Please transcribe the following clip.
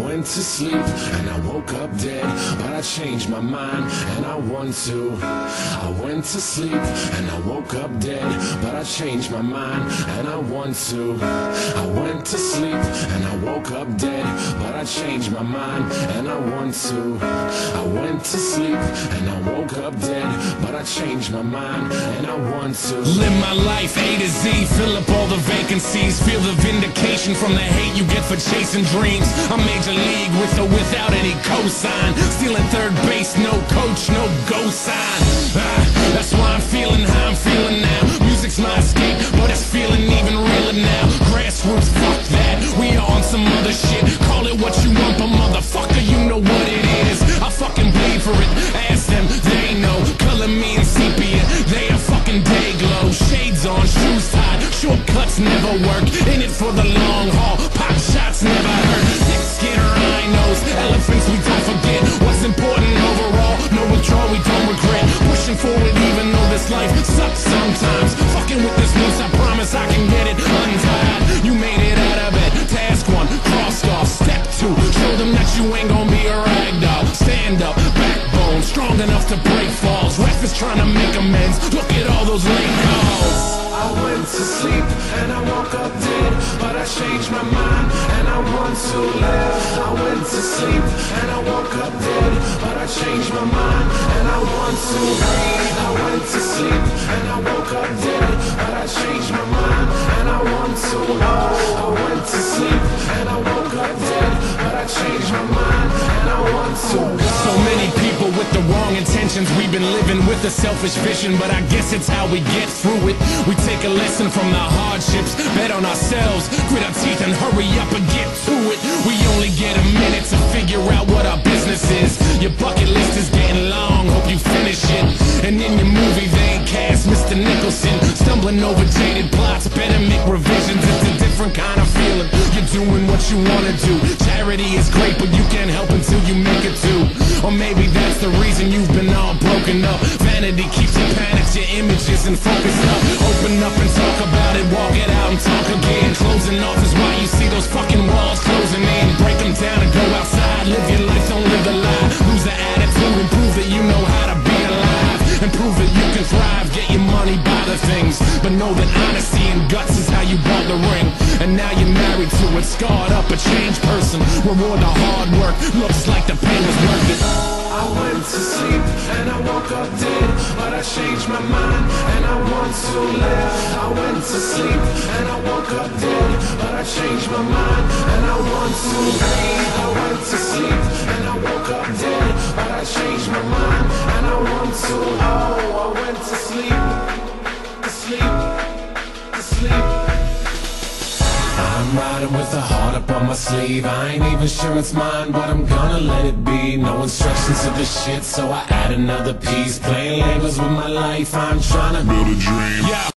went to sleep and I woke up dead, but I changed my mind and I want to. I went to sleep and I woke up dead, but I changed my mind and I want to. I went to sleep and I woke up dead, but I changed my mind and I want to. I went to sleep and I woke up dead, but I changed my mind and I want to. Live my life A to Z, fill up all the vacancies, feel the vindication from the hate you get for chasing dreams. I'm major league with or without any cosign, stealing third base, no coach, no go sign. That's why I'm feeling how I'm feeling now. Music's my escape, but it's feeling even realer now. Grassroots, fuck that, we on some other shit. Call it what you want, but motherfucker, you know what it is. I fucking bleed for it, ask them, they know. Color me in sepia, they a fucking day glow. Shades on, shoes tied, shortcuts never work. In it for the long haul, pop shots never hurt. Thick skin, rhinos, elephants we don't forget. What's important overall, no withdrawal, we don't regret. Pushing forward even though this life sucks sometimes. Fucking with this noose, I promise I can get it untied. You made it out of it, task one, crossed off. Step two, show them that you ain't gonna be a ragdoll. Stand up, backbone, strong enough to break falls. Ref is trying to make amends, look at all those late calls. I went to sleep and I woke up dead, but I changed my mind and I want to live. I went to sleep and I woke up dead, but I changed my mind and I want to breathe. I went to sleep and I woke up dead, but I changed my mind and I want to. I went to sleep and I woke up dead, but I changed my mind and I want to. So many people with the wrong intentions, we've been living with a selfish vision, but I guess it's how we get through it. We take a lesson from the hardships, bet on ourselves, grit our teeth and hurry up and get to it. We only get a minute to figure out what our business is. Your bucket list is getting long, hope you finish it. And in your movie they ain't cast Mr. Nicholson, stumbling over jaded plots, better make revisions. It's a different kind of feeling, you're doing what you wanna do. Charity is great, but you can't help until you make it too. Or maybe that's the reason you've been all broken up. Vanity keeps you panicked, your images and focus up. Open up and talk about it, walk it out and talk again. Closing off is why you see those fucking walls closing in. Break them down and go outside, live your life, don't live the lie. Lose the attitude and prove that you know how to be alive. And prove that you can thrive, get your money, buy the things, but know that honesty and guts is how you bought the ring. And now you're married to it, scarred up, a changed person. Reward the hard work, looks like the pain was worth it. I went to sleep and I woke up dead, but I changed my mind and I want to live. I went to sleep and I woke up dead, but I changed my mind and I want to breathe. I went to sleep and I woke up dead, but I changed my mind and I want to. Oh, I went to sleep, to sleep, to sleep. I'm riding with a heart up on my sleeve. I ain't even sure it's mine, but I'm gonna let it be. No instructions to the shit, so I add another piece. Playing Legos with my life, I'm trying to build a dream. Yeah.